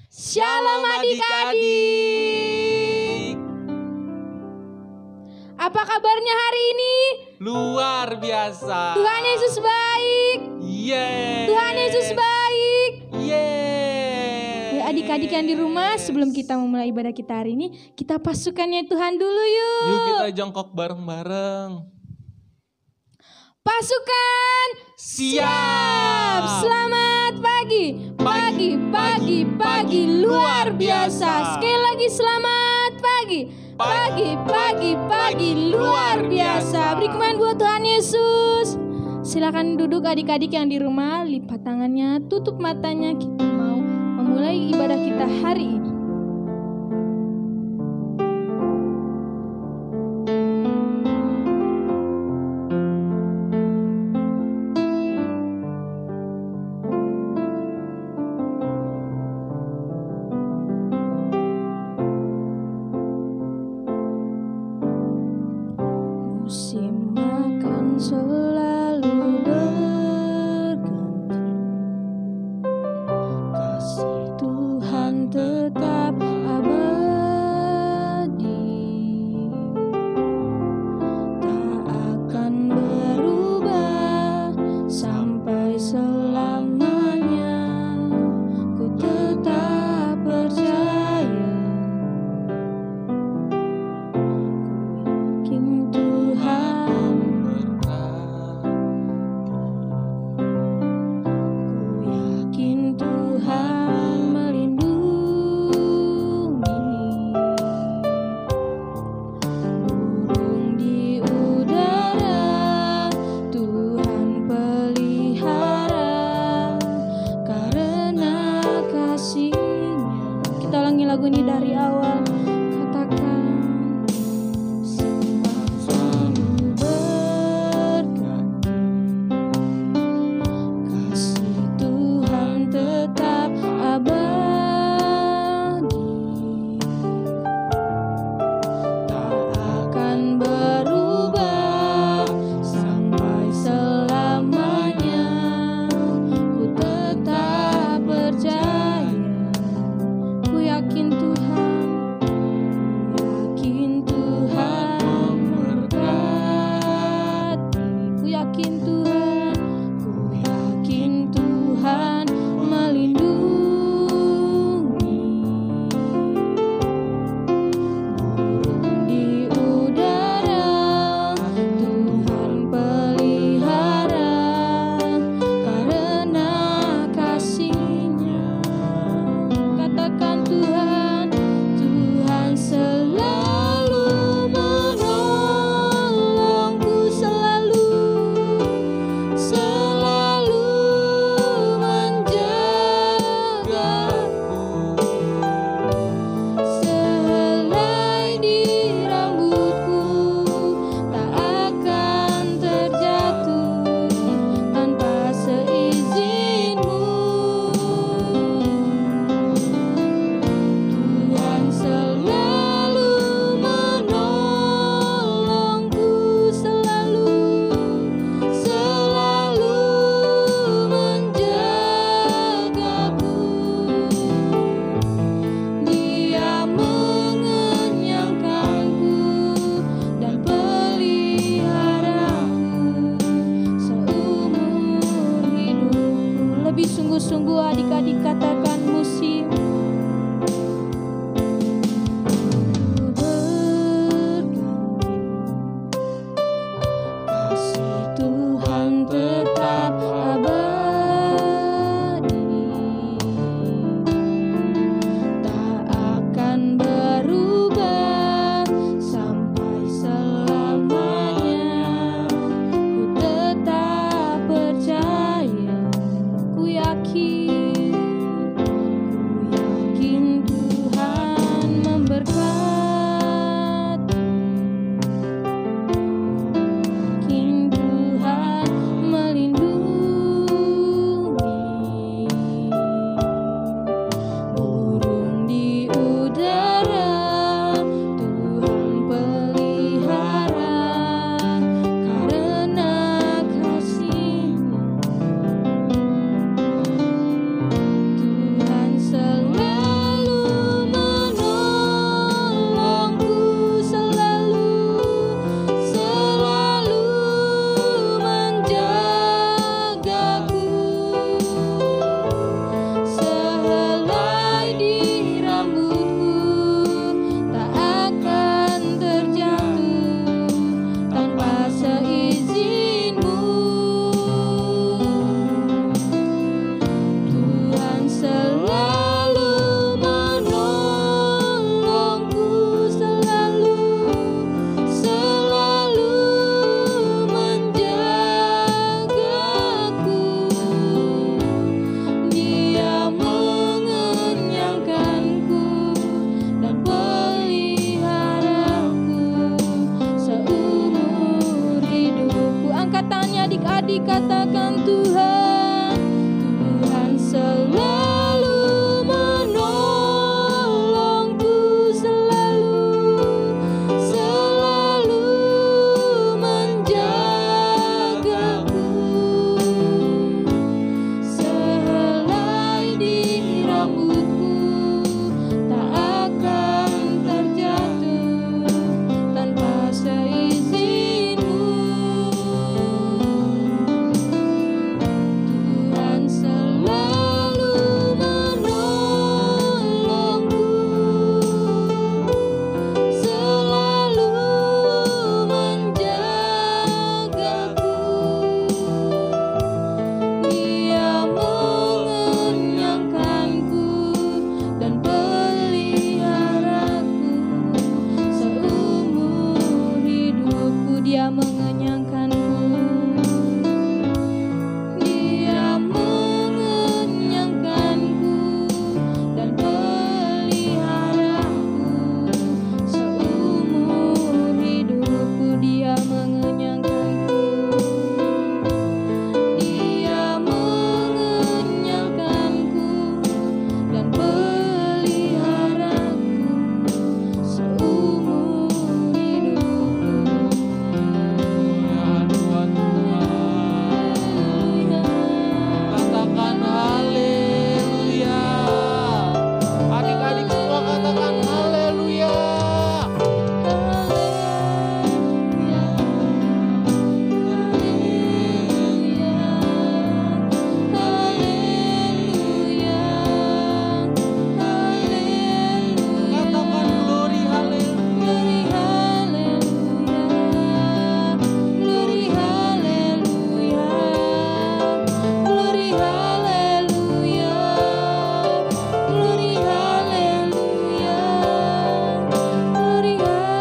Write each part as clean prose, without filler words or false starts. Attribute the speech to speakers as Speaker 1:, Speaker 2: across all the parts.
Speaker 1: Shalom adik-adik. Apa kabarnya hari ini?
Speaker 2: Luar biasa.
Speaker 1: Tuhan Yesus baik.
Speaker 2: Yeay.
Speaker 1: Tuhan Yesus baik.
Speaker 2: Yeay.
Speaker 1: Ya, adik-adik yang di rumah, sebelum kita memulai ibadah kita hari ini, kita pasukannya Tuhan dulu yuk.
Speaker 2: Yuk kita jongkok bareng-bareng.
Speaker 1: Pasukan siap. Selamat pagi. Pagi luar biasa. Sekali lagi selamat pagi. Pagi luar biasa. Beri kemuliaan buat Tuhan Yesus. Silakan duduk adik-adik yang di rumah, lipat tangannya, tutup matanya. Kita mau memulai ibadah kita hari ini. Musim makan selalu berganti, kasih Tuhan tetap abadi, tak akan berubah sampai selamanya. Ku tetap percaya, yakin Tuhan, ku yakin Tuhan melindungi burung di udara. Tuhan pelihara karena kasih-Nya. Kita ulangi lagu ini dari awal. Katakan, siang selalu berganti, kasih Tuhan tetap abadi, tak akan berubah sampai selamanya. Ku tetap percaya, ku yakin Tuhan, katakan Tuhan, Tuhan selalu menolongku, selalu menjagaku. Sehelai di rambutku tak akan terjatuh tanpa seizinmu. Tuhan selalu menolongku, selalu menjagaku. Dia mengenyangkanku dan peliharaku seumur hidupku. Dia mengenyangkanku, Dia mengenyangkanku dan peliharaku seumur hidupku. Dia mengenyangkanku, Dia mengenyangkanku dan peliharaku seumur hidupku.
Speaker 2: Ya Tuhan, katakan haleluya. Adik-adik semua katakan haleluya. Katakan glory haleluya.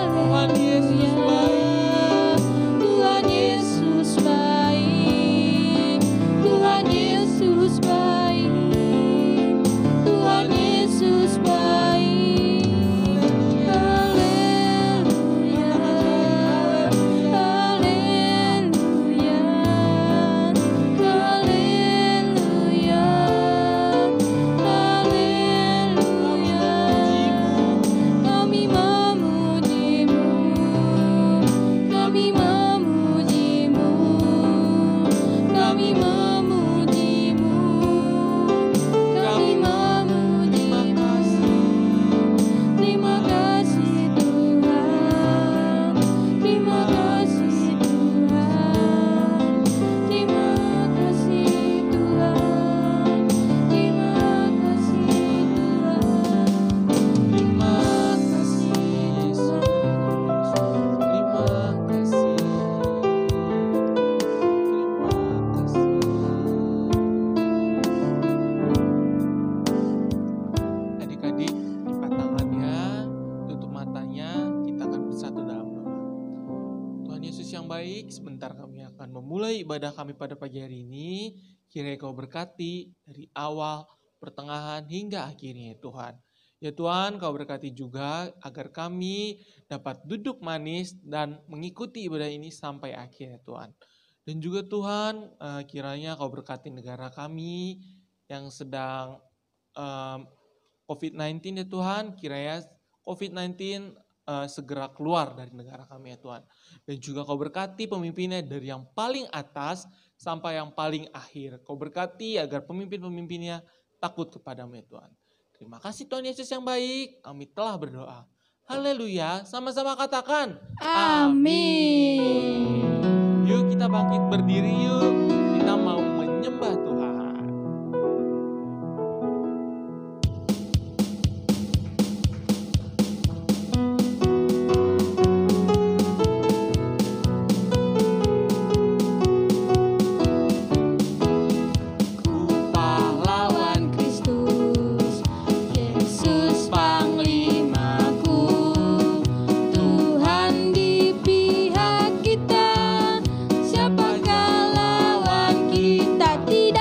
Speaker 2: Tuhan Yesus baik.
Speaker 1: Tuhan Yesus baik, Tuhan Yesus baik, Tuhan Yesus baik. Haleluya, haleluya, haleluya, haleluya. Kami memujimu, kami memujimu, kami memujimu, kami memujimu. Terima kasih Tuhan, terima kasih Tuhan, terima kasih Tuhan, terima kasih Tuhan,
Speaker 2: Terima kasih Yesus. Terima kasih. Adik-adik, lipat tangannya, tutup matanya, kita akan bersatu dalam doa. Tuhan Yesus yang baik, sebentar kami akan memulai ibadah kami pada pagi hari ini. Kiranya Kau berkati dari awal, pertengahan, hingga akhirnya ya Tuhan. Ya Tuhan, Kau berkati juga agar kami dapat duduk manis dan mengikuti ibadah ini sampai akhir ya Tuhan. Dan juga Tuhan, kiranya Kau berkati negara kami yang sedang COVID-19 ya Tuhan. Kiranya COVID-19 segera keluar dari negara kami ya Tuhan. Dan juga Kau berkati pemimpinnya dari yang paling atas sampai yang paling akhir. Kau berkati agar pemimpin-pemimpinnya takut kepadamu ya Tuhan. Terima kasih Tuhan Yesus yang baik, kami telah berdoa. Haleluya, sama-sama katakan.
Speaker 1: Amin.
Speaker 2: Yuk kita bangkit berdiri yuk, kita mau menyembah Tuhan.
Speaker 1: Ku pahlawan Kristus, Yesus panglimaku, Tuhan di pihak kita, siapakah lawan kita? Tidak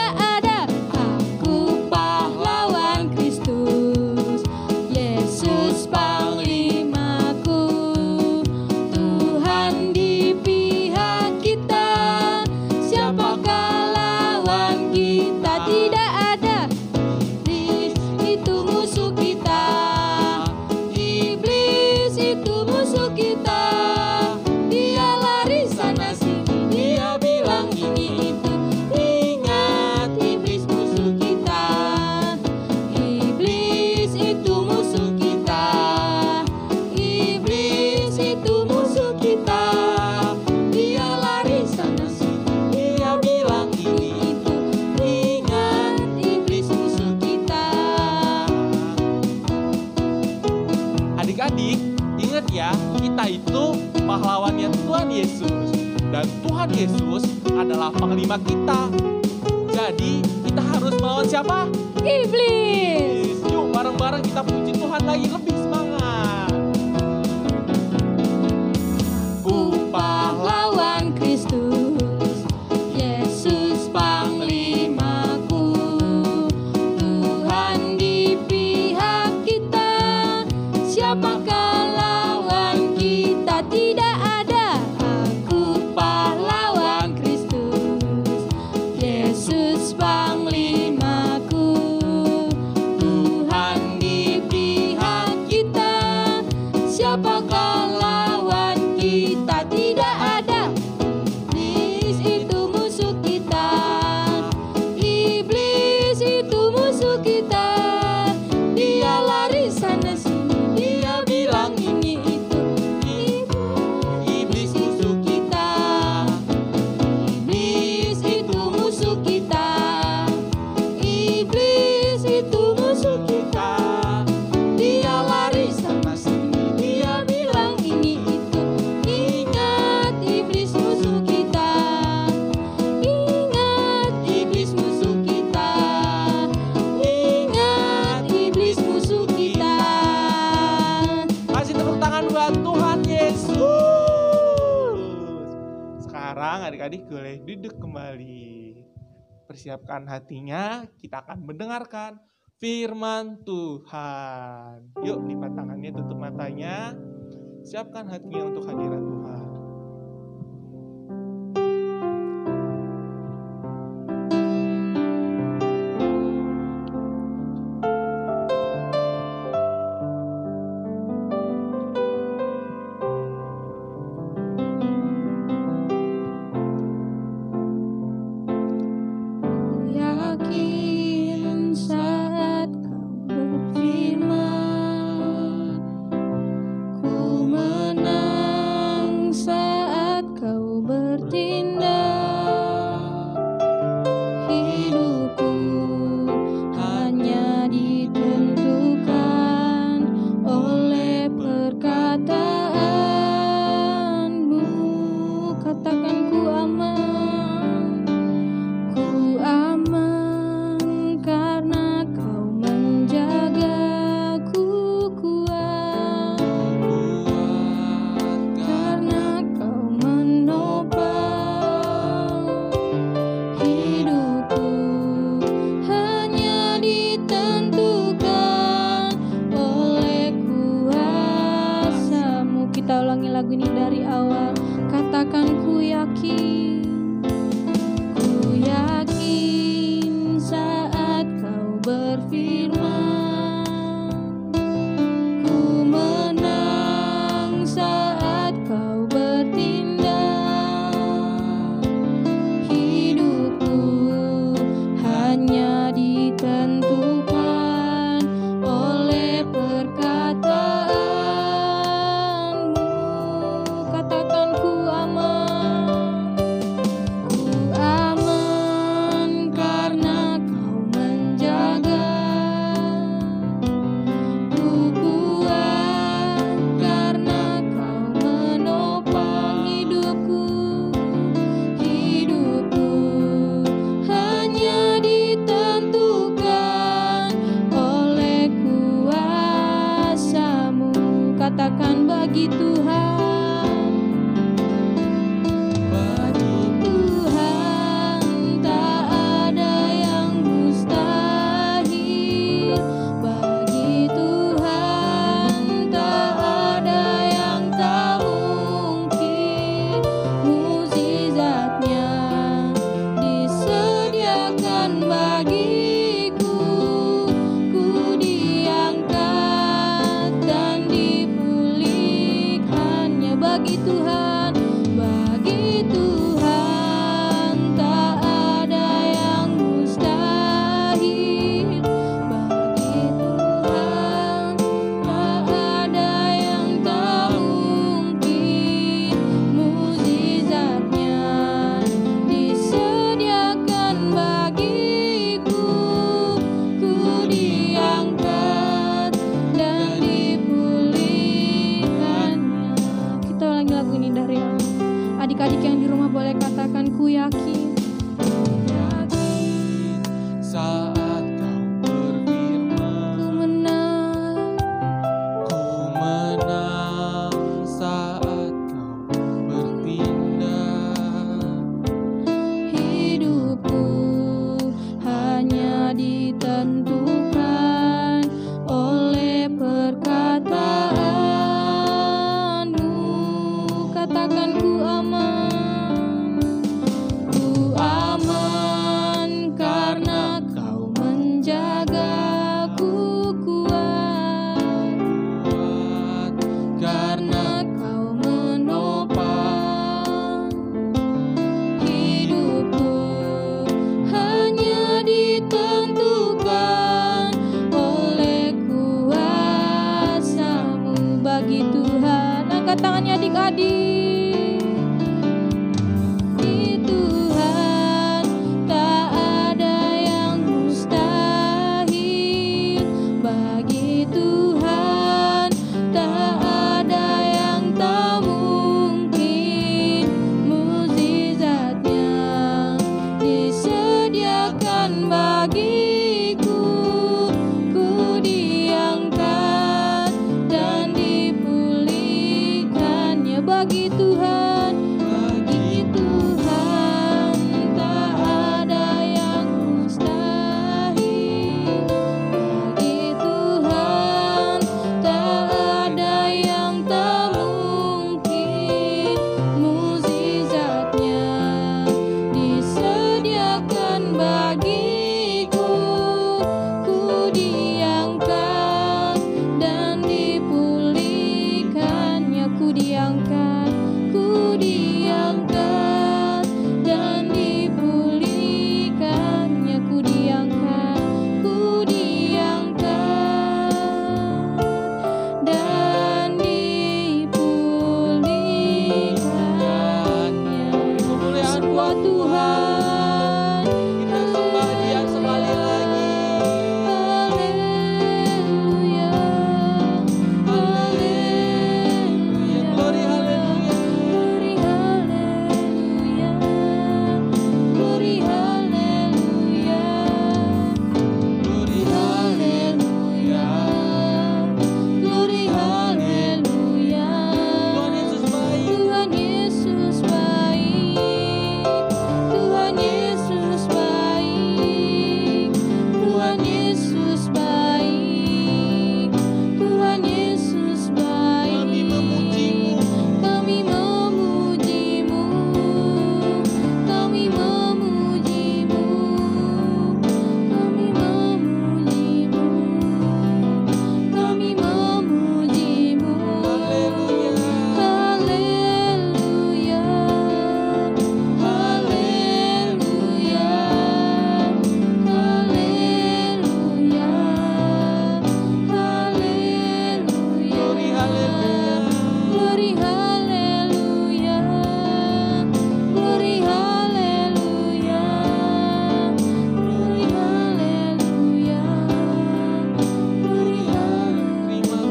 Speaker 2: ya, kita itu pahlawannya Tuhan Yesus. Dan Tuhan Yesus adalah panglima kita. Jadi kita harus melawan siapa?
Speaker 1: Iblis.
Speaker 2: Yuk bareng-bareng kita puji Tuhan lagi, lebih semangat.
Speaker 1: Ku pahlawan Kristus, Yesus panglimaku, Tuhan di pihak kita, siapakah lawan kita? Tidak ada. Aku pahlawan Kristus, Yesus panglimaku, Tuhan di pihak kita, siapakah lawan kita? Tidak ada. Iblis itu musuh kita, iblis itu musuh kita. Dia lari sana sini, dia bilang ini itu. Iblis musuh kita, iblis itu musuh kita, iblis itu musuh kita. Dia lari sana sini, dia bilang ini itu. Ingat iblis musuh kita, ingat iblis musuh kita, ingat iblis musuh kita.
Speaker 2: Kasih tepuk tangan buat Tuhan Yesus. Sekarang adik-adik boleh duduk kembali. Persiapkan hatinya, kita akan mendengarkan firman Tuhan. Yuk lipat tangannya, tutup matanya. Siapkan hatinya untuk hadirat Tuhan.
Speaker 1: Yakin saat kau berfirman, ku menang saat kau bertindak. Hidupku hanya ditentukan oleh perkataanmu. Katakan ku aman, ku aman karena kau menjagaku, kuat karena kau menopang hidupku. Hanya ditentukan oleh kuasa-Mu. Kita ulangi lagu ini dari awal. Katakan ku yakin, ku yakin saat kau berfirman, ku menang saat kau bertindak. Hidupku hanya ditentukan oleh perkataanmu. Katakan ku aman, ku aman karena kau menjaga adik-adik. Di Tuhan tak ada yang mustahil, bagi Tuhan tak ada yang tak mungkin. Mukjizatnya disediakan bagiku, ku diangkat dan dipulihkannya. Bagi Tuhan tak ada yang mustahil, bagi Tuhan tak ada yang tak mungkin. Mukjizatnya disediakan bagiku, ku diangkat dan dipulihkannya. Ku diangkat dan dipulihkannya. Ku diangkat dan dipulihkannya. Semua Tuhan,
Speaker 2: Kita sembah Dia sekali lagi.
Speaker 1: haleluya, haleluya,
Speaker 2: Glory haleluya.
Speaker 1: glory haleluya, glory haleluya, glory haleluya, glory haleluya.
Speaker 2: Tuhan Yesus baik.
Speaker 1: Tuhan Yesus baik, Tuhan Yesus baik, Tuhan Yesus baik, Tuhan Yesus baik.
Speaker 2: Kami memuji-Mu.
Speaker 1: Kami memuji-Mu, kami memuji-Mu, kami memuji-Mu, kami memuji-Mu.
Speaker 2: Haleluya.
Speaker 1: Haleluya, haleluya, haleluya,
Speaker 2: Glory haleluya.
Speaker 1: glory haleluya, glory haleluya, glory haleluya, glory haleluya.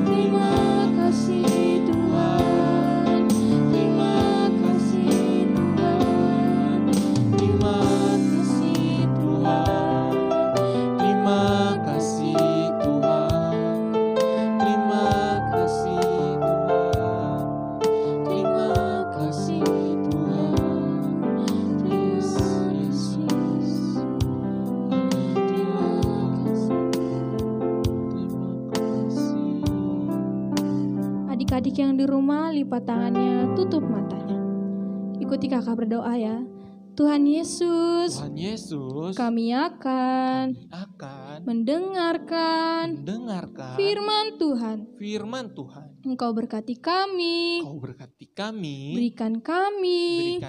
Speaker 1: Terima kasih Tuhan, terima kasih Tuhan, terima kasih Tuhan.
Speaker 2: Terima kasih Tuhan. Terima kasih Tuhan. Terima kasih Tuhan.
Speaker 1: Yes, yes, yes.
Speaker 2: Terima kasih.
Speaker 1: Adik-adik yang di rumah, lipat tangannya, tutup matanya. Ikuti kakak berdoa ya. Tuhan Yesus,
Speaker 2: Tuhan Yesus,
Speaker 1: kami akan
Speaker 2: akan
Speaker 1: mendengarkan firman Tuhan.
Speaker 2: firman Tuhan.
Speaker 1: Engkau berkati kami,
Speaker 2: Kau berkati kami,
Speaker 1: berikan kami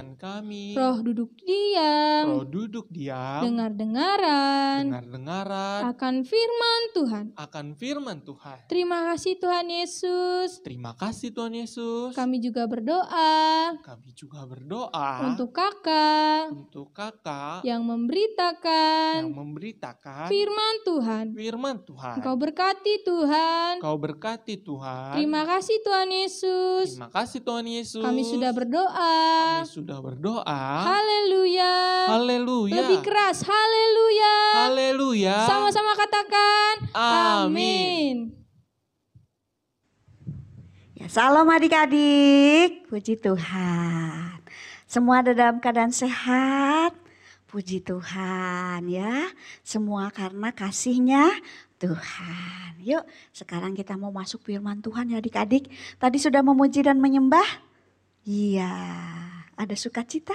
Speaker 1: roh duduk diam,
Speaker 2: roh duduk diam,
Speaker 1: dengar-dengaran
Speaker 2: dengar-dengaran
Speaker 1: akan firman Tuhan.
Speaker 2: akan firman Tuhan.
Speaker 1: Terima kasih Tuhan Yesus.
Speaker 2: Terima kasih Tuhan Yesus.
Speaker 1: Kami juga berdoa
Speaker 2: Kami juga berdoa
Speaker 1: untuk kakak
Speaker 2: untuk kakak
Speaker 1: yang
Speaker 2: yang
Speaker 1: memberitakan
Speaker 2: memberitakan
Speaker 1: firman Tuhan.
Speaker 2: firman Tuhan.
Speaker 1: Engkau berkati Tuhan.
Speaker 2: Kau berkati Tuhan.
Speaker 1: Terima kasih Tuhan Yesus.
Speaker 2: Terima kasih Tuhan Yesus.
Speaker 1: Kami sudah berdoa.
Speaker 2: Kami sudah berdoa.
Speaker 1: Haleluya.
Speaker 2: Haleluya.
Speaker 1: Lebih keras. Haleluya.
Speaker 2: Haleluya.
Speaker 1: Sama-sama katakan.
Speaker 2: Amin.
Speaker 3: Ya, salam adik-adik, puji Tuhan. Semua ada dalam keadaan sehat, puji Tuhan ya. Semua karena kasih-Nya Tuhan. Yuk sekarang kita mau masuk firman Tuhan ya adik-adik. Tadi sudah memuji dan menyembah? Iya, ada sukacita?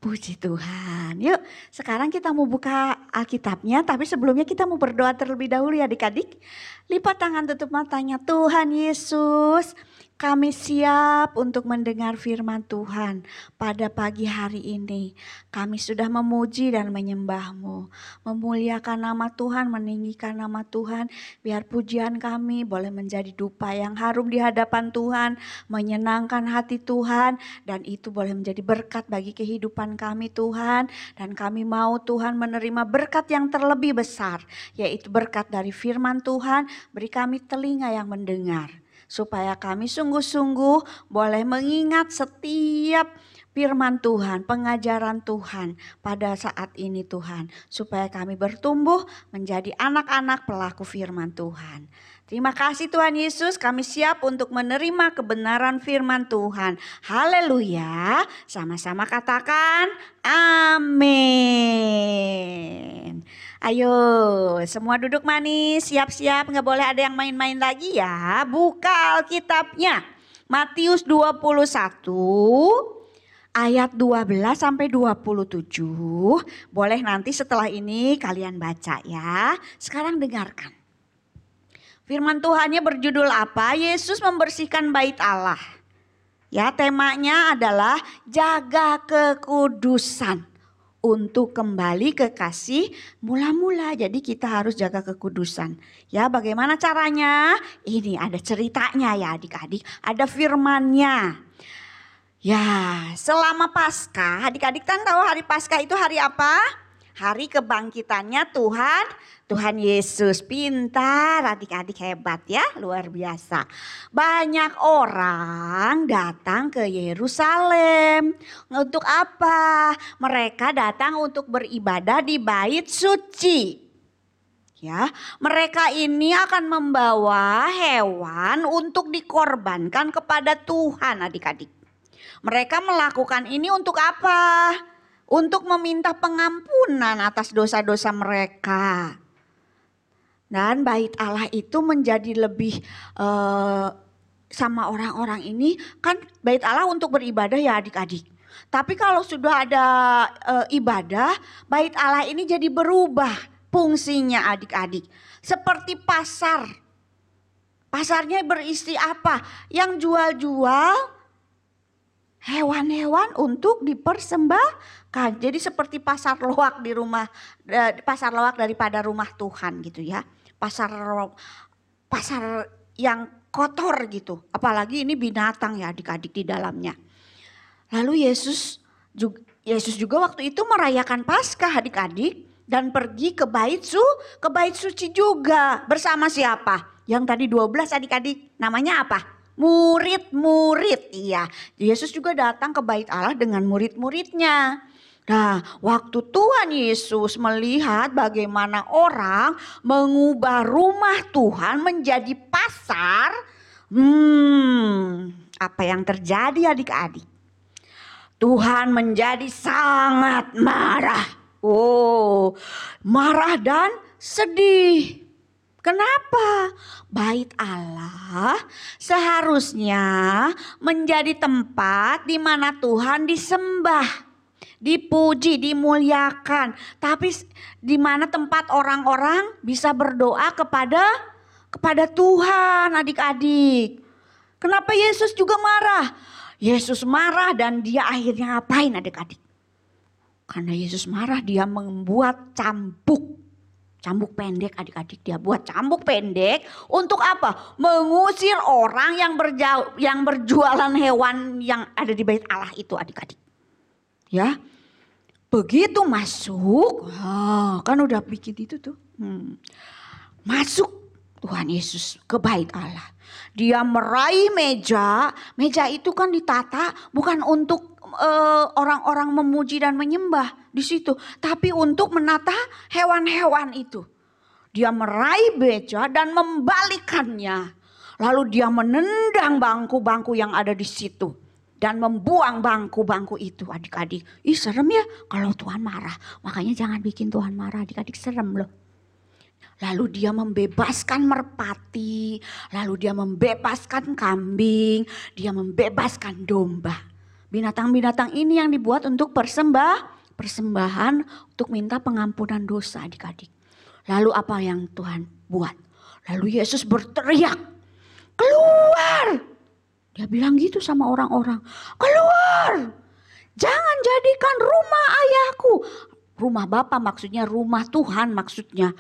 Speaker 3: Puji Tuhan. Yuk sekarang kita mau buka Alkitabnya, tapi sebelumnya kita mau berdoa terlebih dahulu ya adik-adik. Lipat tangan, tutup matanya. Tuhan Yesus, Kami siap untuk mendengar firman Tuhan pada pagi hari ini. Kami sudah memuji dan menyembah-Mu, memuliakan nama Tuhan, meninggikan nama Tuhan. Biar pujian kami boleh menjadi dupa yang harum di hadapan Tuhan, menyenangkan hati Tuhan, dan itu boleh menjadi berkat bagi kehidupan kami Tuhan. Dan kami mau Tuhan menerima berkat yang terlebih besar, yaitu berkat dari firman Tuhan. Beri kami telinga yang mendengar, supaya kami sungguh-sungguh boleh mengingat setiap firman Tuhan, pengajaran Tuhan pada saat ini Tuhan. Supaya kami bertumbuh menjadi anak-anak pelaku firman Tuhan. Terima kasih Tuhan Yesus, kami siap untuk menerima kebenaran firman Tuhan. Haleluya, sama-sama katakan amin. Ayo semua duduk manis, siap-siap, gak boleh ada yang main-main lagi ya. Buka Alkitabnya, Matius 21 ayat 12 sampai 27. Boleh nanti setelah ini kalian baca ya. Sekarang dengarkan. Firman Tuhannya berjudul apa? Yesus membersihkan bait Allah. Ya, temanya adalah jaga kekudusan. Untuk kembali ke kasih mula-mula. Jadi kita harus jaga kekudusan. Ya, bagaimana caranya? Ini ada ceritanya ya adik-adik. Ada firmannya. Ya, selama Paskah, adik-adik kan tahu hari Paskah itu hari apa? Hari kebangkitannya Tuhan Yesus. Pintar, adik-adik hebat ya, luar biasa. Banyak orang datang ke Yerusalem. Untuk apa? Mereka datang untuk beribadah di bait suci. Ya, mereka ini akan membawa hewan untuk dikorbankan kepada Tuhan, adik-adik. Mereka melakukan ini untuk apa? Untuk meminta pengampunan atas dosa-dosa mereka. Dan bait Allah itu menjadi lebih sama orang-orang ini, kan bait Allah untuk beribadah ya adik-adik. Tapi kalau sudah ada ibadah, bait Allah ini jadi berubah fungsinya adik-adik. Seperti pasar. Pasarnya berisi apa? Yang jual-jual hewan-hewan untuk dipersembahkan. Jadi seperti pasar loak di rumah, pasar loak daripada rumah Tuhan gitu ya. Pasar yang kotor gitu. Apalagi ini binatang ya adik-adik di dalamnya. Lalu Yesus juga waktu itu merayakan Paskah adik-adik. Dan pergi ke bait suci juga. Bersama siapa? Yang tadi 12 adik-adik. Namanya apa? Murid-murid. Iya, Yesus juga datang ke bait Allah dengan murid-muridnya. Nah, waktu Tuhan Yesus melihat bagaimana orang mengubah rumah Tuhan menjadi pasar, apa yang terjadi adik-adik? Tuhan menjadi sangat marah. Oh, marah dan sedih. Kenapa? Bait Allah seharusnya menjadi tempat di mana Tuhan disembah, dipuji, dimuliakan. Tapi di mana tempat orang-orang bisa berdoa kepada Tuhan, adik-adik. Kenapa Yesus juga marah? Yesus marah dan dia akhirnya ngapain adik-adik? Karena Yesus marah, dia membuat cambuk pendek adik-adik. Dia buat cambuk pendek untuk apa? Mengusir orang yang berjualan hewan yang ada di bait Allah itu adik-adik. Ya, begitu masuk, kan udah bikin itu tuh. Masuk Tuhan Yesus ke bait Allah. Dia meraih meja itu kan ditata bukan untuk orang-orang memuji dan menyembah di situ, tapi untuk menata hewan-hewan itu. Dia meraih meja dan membalikannya. Lalu dia menendang bangku-bangku yang ada di situ dan membuang bangku-bangku itu adik-adik. Ih, serem ya kalau Tuhan marah. Makanya jangan bikin Tuhan marah adik-adik, serem loh. Lalu dia membebaskan merpati, lalu dia membebaskan kambing, dia membebaskan domba. Binatang-binatang ini yang dibuat untuk persembahan untuk minta pengampunan dosa adik-adik. Lalu apa yang Tuhan buat? Lalu Yesus berteriak, keluar! Dia bilang gitu sama orang-orang, keluar, jangan jadikan rumah ayahku, rumah Bapa maksudnya, rumah Tuhan maksudnya,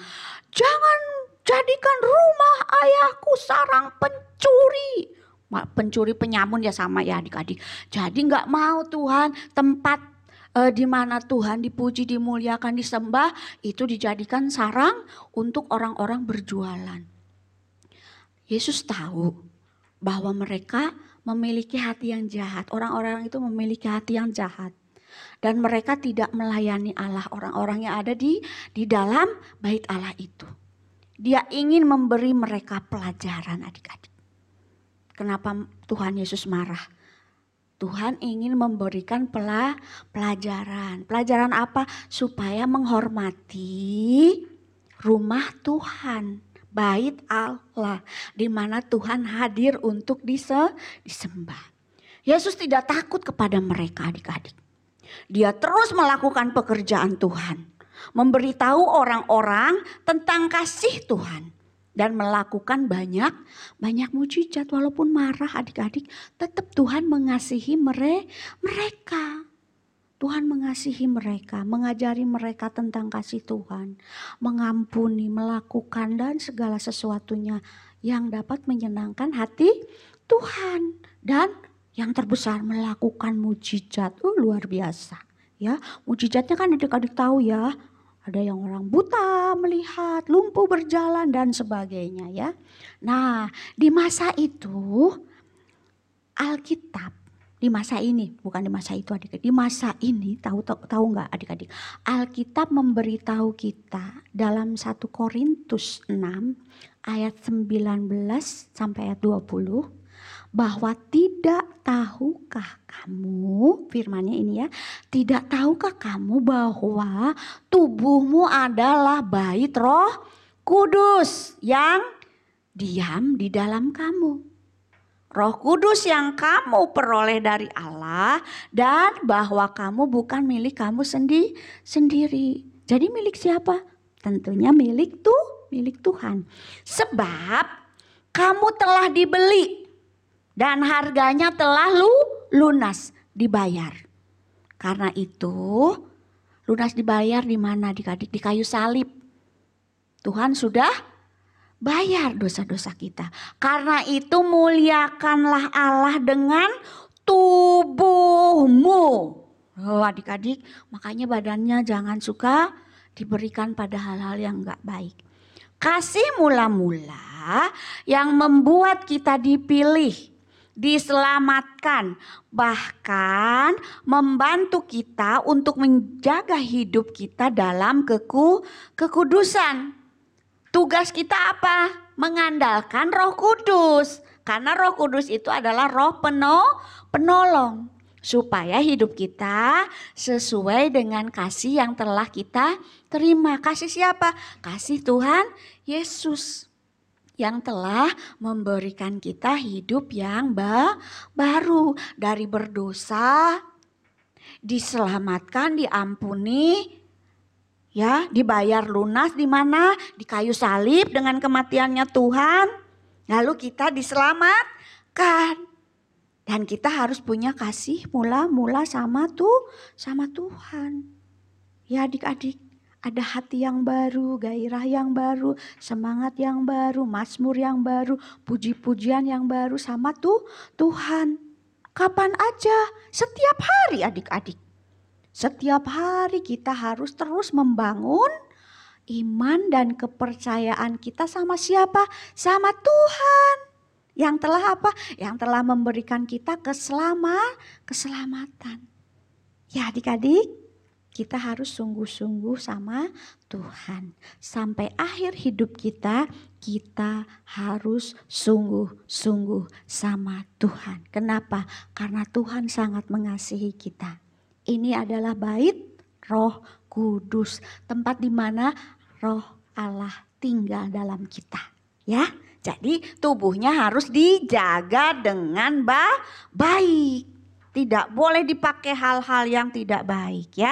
Speaker 3: jangan jadikan rumah ayahku sarang pencuri. Pencuri penyamun ya sama ya adik-adik. Jadi gak mau Tuhan tempat di mana Tuhan dipuji, dimuliakan, disembah itu dijadikan sarang untuk orang-orang berjualan. Yesus tahu bahwa mereka memiliki hati yang jahat. Orang-orang itu memiliki hati yang jahat. Dan mereka tidak melayani Allah, orang-orang yang ada di dalam bait Allah itu. Dia ingin memberi mereka pelajaran adik-adik. Kenapa Tuhan Yesus marah? Tuhan ingin memberikan pelajaran. Pelajaran apa? Supaya menghormati rumah Tuhan, bait Allah, di mana Tuhan hadir untuk disembah. Yesus tidak takut kepada mereka adik-adik. Dia terus melakukan pekerjaan Tuhan, memberitahu orang-orang tentang kasih Tuhan. Dan melakukan banyak mujizat. Walaupun marah adik-adik, tetap Tuhan mengasihi mereka. Tuhan mengasihi mereka, mengajari mereka tentang kasih Tuhan. Mengampuni, melakukan dan segala sesuatunya yang dapat menyenangkan hati Tuhan. Dan yang terbesar melakukan mujizat. Luar biasa ya. Mujizatnya kan adik-adik tahu ya. Ada yang orang buta melihat, lumpuh berjalan dan sebagainya ya. Nah, di masa itu Alkitab, di masa ini, bukan di masa itu adik-adik. Di masa ini tahu enggak adik-adik? Alkitab memberitahu kita dalam 1 Korintus 6 ayat 19 sampai ayat 20 bahwa tidak tahukah kamu, firmannya ini ya, tidak tahukah kamu bahwa tubuhmu adalah bait Roh Kudus yang diam di dalam kamu. Roh Kudus yang kamu peroleh dari Allah dan bahwa kamu bukan milik kamu sendiri. Jadi milik siapa? Tentunya milik Tuhan. Sebab kamu telah dibeli dan harganya telah lunas dibayar. Karena itu lunas dibayar di mana adik-adik? Di kayu salib. Tuhan sudah bayar dosa-dosa kita. Karena itu muliakanlah Allah dengan tubuhmu. Adik-adik, makanya badannya jangan suka diberikan pada hal-hal yang enggak baik. Kasih mula-mula yang membuat kita dipilih, diselamatkan, bahkan membantu kita untuk menjaga hidup kita dalam kekudusan. Tugas kita apa? Mengandalkan Roh Kudus. Karena Roh Kudus itu adalah roh penolong. Supaya hidup kita sesuai dengan kasih yang telah kita terima. Kasih siapa? Kasih Tuhan Yesus. Yang telah memberikan kita hidup yang baru. Dari berdosa, diselamatkan, diampuni, ya, dibayar lunas di mana? Di kayu salib dengan kematiannya Tuhan. Lalu kita diselamatkan. Dan kita harus punya kasih mula-mula sama Tuhan. Ya adik-adik. Ada hati yang baru, gairah yang baru, semangat yang baru, mazmur yang baru, puji-pujian yang baru sama Tuhan. Kapan aja, setiap hari adik-adik. Setiap hari kita harus terus membangun iman dan kepercayaan kita sama siapa? Sama Tuhan. Yang telah apa? Yang telah memberikan kita keselamatan. Ya adik-adik. Kita harus sungguh-sungguh sama Tuhan. Sampai akhir hidup kita harus sungguh-sungguh sama Tuhan. Kenapa? Karena Tuhan sangat mengasihi kita. Ini adalah bait Roh Kudus. Tempat di mana Roh Allah tinggal dalam kita. Ya, jadi tubuhnya harus dijaga dengan baik. Tidak boleh dipakai hal-hal yang tidak baik ya.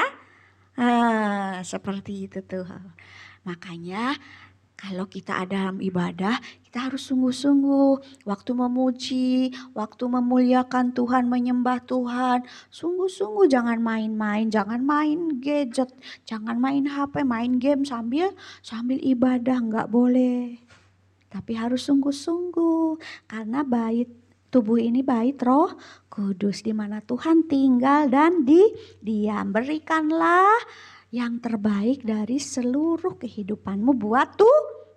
Speaker 3: Seperti itu tuh. Makanya Kalau kita ada dalam ibadah, kita harus sungguh-sungguh. Waktu memuji, waktu memuliakan Tuhan, menyembah Tuhan. Sungguh-sungguh jangan main-main, jangan main gadget, jangan main HP, main game sambil ibadah, nggak boleh. Tapi harus sungguh-sungguh karena bait tubuh ini bait Roh Kudus di mana Tuhan tinggal dan diam. Berikanlah yang terbaik dari seluruh kehidupanmu buat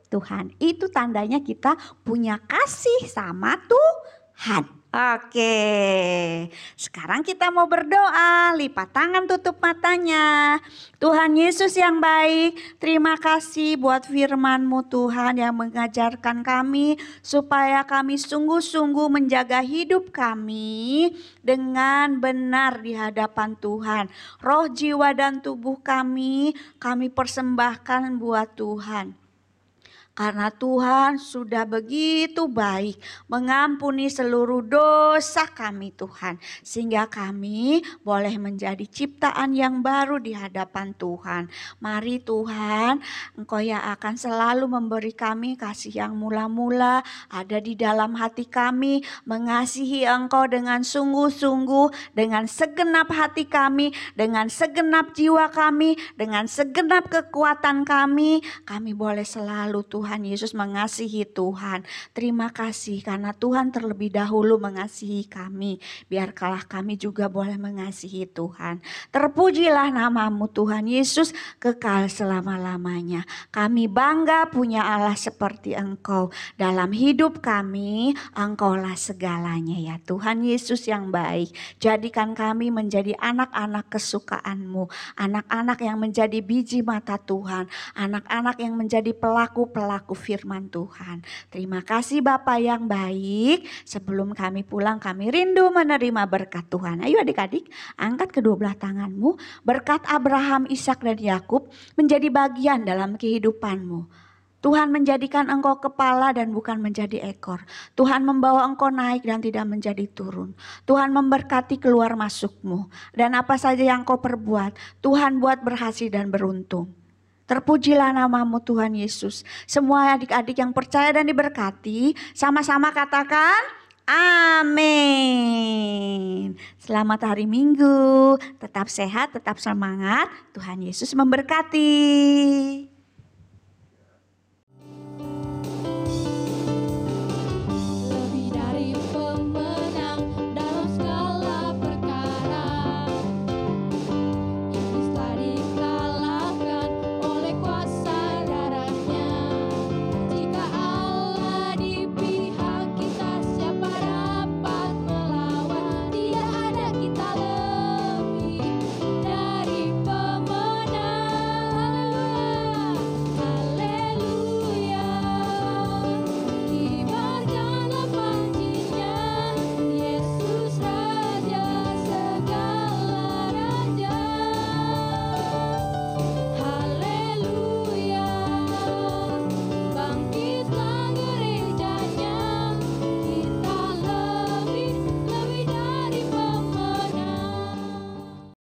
Speaker 3: Tuhan. Itu tandanya kita punya kasih sama Tuhan. Oke, sekarang kita mau berdoa, lipat tangan, tutup matanya. Tuhan Yesus yang baik, terima kasih buat firman-Mu Tuhan yang mengajarkan kami supaya kami sungguh-sungguh menjaga hidup kami dengan benar di hadapan Tuhan. Roh, jiwa, dan tubuh kami persembahkan buat Tuhan. Karena Tuhan sudah begitu baik mengampuni seluruh dosa kami Tuhan. Sehingga kami boleh menjadi ciptaan yang baru di hadapan Tuhan. Mari Tuhan, Engkau yang akan selalu memberi kami kasih yang mula-mula ada di dalam hati kami. Mengasihi Engkau dengan sungguh-sungguh, dengan segenap hati kami, dengan segenap jiwa kami, dengan segenap kekuatan kami. Kami boleh selalu Tuhan Yesus mengasihi Tuhan. Terima kasih karena Tuhan terlebih dahulu mengasihi kami. Biarkanlah kami juga boleh mengasihi Tuhan. Terpujilah nama-Mu Tuhan Yesus kekal selama-lamanya. Kami bangga punya Allah seperti Engkau. Dalam hidup kami Engkaulah segalanya ya Tuhan Yesus yang baik. Jadikan kami menjadi anak-anak kesukaan-Mu. Anak-anak yang menjadi biji mata Tuhan. Anak-anak yang menjadi pelaku-pelaku firman Tuhan. Terima kasih Bapa yang baik. Sebelum kami pulang kami rindu menerima berkat Tuhan. Ayo adik-adik angkat kedua belah tanganmu. Berkat Abraham, Ishak dan Yakub menjadi bagian dalam kehidupanmu. Tuhan menjadikan engkau kepala dan bukan menjadi ekor. Tuhan membawa engkau naik dan tidak menjadi turun. Tuhan memberkati keluar masukmu. Dan apa saja yang kau perbuat, Tuhan buat berhasil dan beruntung. Terpujilah nama-Mu Tuhan Yesus. Semua adik-adik yang percaya dan diberkati, sama-sama katakan amin. Selamat hari Minggu. Tetap sehat, tetap semangat. Tuhan Yesus memberkati.